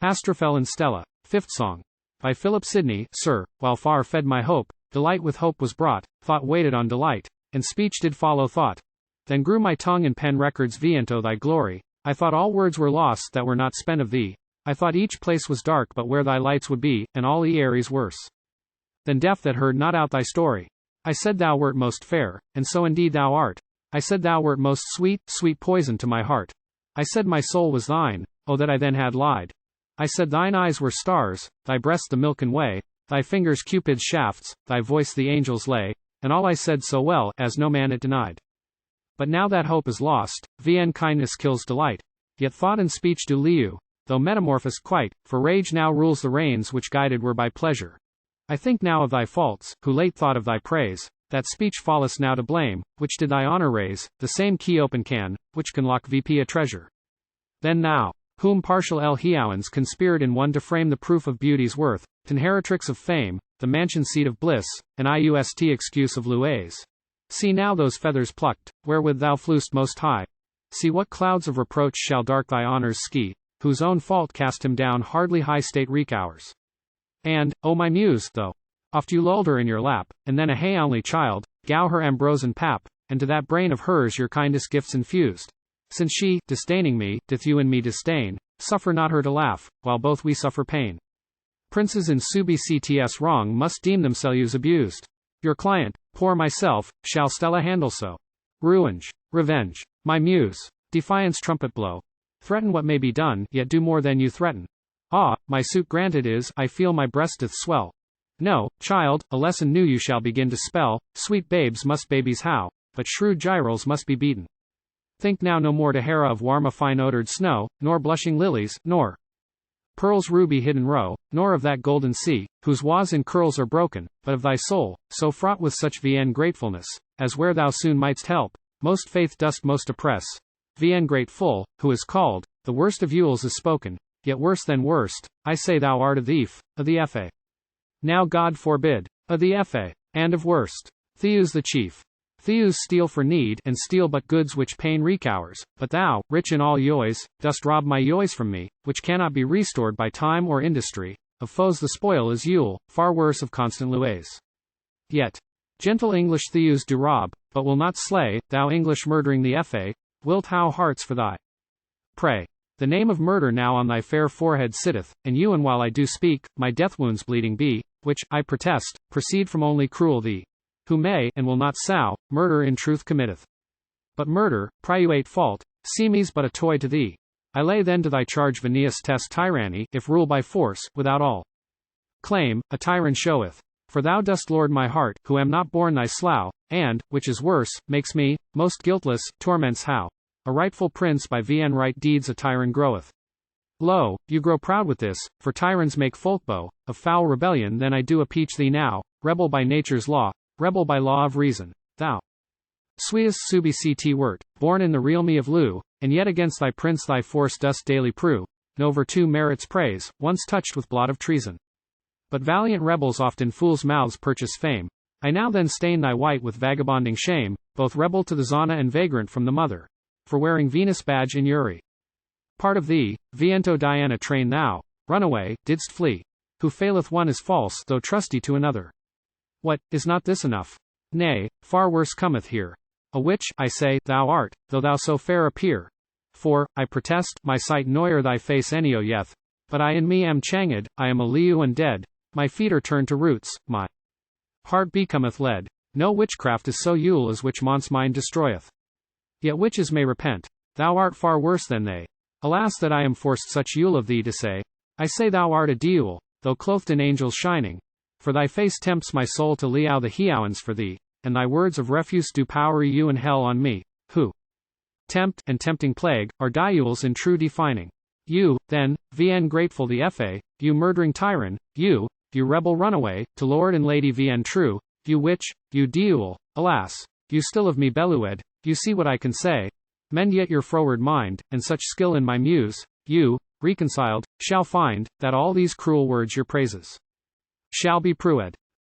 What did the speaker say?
Astrophel and Stella, Fifth Song. By Philip Sidney. Sir, while far fed my hope, delight with hope was brought, thought waited on delight, and speech did follow thought. Then grew my tongue and pen records vnto thy glory. I thought all words were lost that were not spent of thee. I thought each place was dark but where thy lights would be, and all aeries worse than deaf that heard not out thy story. I said thou wert most fair, and so indeed thou art. I said thou wert most sweet, sweet poison to my heart. I said my soul was thine, oh that I then had lied. I said thine eyes were stars, thy breast the milken way, thy fingers Cupids shafts, thy voice the angel's lay, and all I said so well, as no man it denied. But now that hope is lost, vnkindnesse kills delight. Yet thought and speech do liue, though metamorphos'd quite, for rage now rules the reins which guided were by pleasure. I think now of thy faults, who late thought of thy praise, that speech fallest now to blame, which did thy honor raise, the same key open can, which can lock vp a treasure. Then thou, whom partial hiauans conspired in one to frame the proof of beauty's worth, t'inheritrix of fame, the mansion seat of bliss, and iust excuse of lues. See now those feathers plucked, wherewith thou flewst most high. See what clouds of reproach shall dark thy honors ski, whose own fault cast him down hardly high state recours. And, O my muse, though oft you lulled her in your lap, and then a haonly child, gow her ambrosen pap, and to that brain of hers your kindest gifts infused. Since she, disdaining me, doth you and me disdain, suffer not her to laugh, while both we suffer pain. Princes in subcts wrong must deem themselves abused. Your client, poor myself, shall Stella handle so? Revenge, my muse, defiance trumpet blow. Threaten what may be done, yet do more than you threaten. Ah, my suit granted is, I feel my breast doth swell. No, child, a lesson new you shall begin to spell, sweet babes must babies how, but shrewd gyrols must be beaten. Think now no more to Hera of warm a fine odored snow, nor blushing lilies, nor pearls ruby hidden row, nor of that golden sea, whose was and curls are broken, but of thy soul, so fraught with such vn gratefulness, as where thou soon mightst help, most faith dost most oppress. Vn grateful, who is called, the worst of Yules is spoken, yet worse than worst, I say thou art of the fa. Now God forbid, of the fa, and of worst. Theus the chief. Theus steal for need, and steal but goods which pain recours, but thou, rich in all joys, dost rob my joys from me, which cannot be restored by time or industry. Of foes the spoil is Yule, far worse of constant lues. Yet, gentle English Theus do rob, but will not slay, thou English murdering the fa, wilt how hearts for thy prey. The name of murder now on thy fair forehead sitteth, and you and while I do speak, my death wounds bleeding be, which, I protest, proceed from only cruel thee. Who may, and will not sow, murder in truth committeth. But murder, priuate fault, seems but a toy to thee. I lay then to thy charge vneus test tyranny, if rule by force, without all claim, a tyrant showeth. For thou dost lord my heart, who am not born thy slough, and, which is worse, makes me, most guiltless, torments how. A rightful prince by vn right deeds a tyrant groweth. Lo, you grow proud with this, for tyrants make folkbow, of foul rebellion then I do appeach thee now, rebel by nature's law, rebel by law of reason, thou. Sweetest subct wert, born in the realme of liue, and yet against thy prince thy force dost daily prove, no virtue merits praise, once touched with blot of treason. But valiant rebels often fools' mouths purchase fame. I now then stain thy white with vagabonding shame, both rebel to the zana and vagrant from the mother. For wearing Venus badge in Uri. Part of thee, vnto Diana train thou, runaway, didst flee. Who faileth one is false, though trusty to another. What, is not this enough? Nay, far worse cometh here. A witch, I say, thou art, though thou so fair appear. For, I protest, my sight noyer thy face enio yeth, but I in me am changed, I am a liue and dead, my feet are turned to roots, my heart becometh lead. No witchcraft is so Yule as which mon's mind destroyeth. Yet witches may repent. Thou art far worse than they. Alas that I am forced such Yule of thee to say. I say thou art a deule, though clothed in angels shining. For thy face tempts my soul to liau the hiauans for thee, and thy words of refuse do power you and hell on me, who tempt, and tempting plague, are diules in true defining. You, then, vn grateful the fa, you murdering tyrant, you rebel runaway, to lord and lady vn true, you witch, you deule, alas, you still of me belued, you see what I can say. Mend yet your froward mind, and such skill in my muse, you, reconciled, shall find, that all these cruel words your praises shall be prued.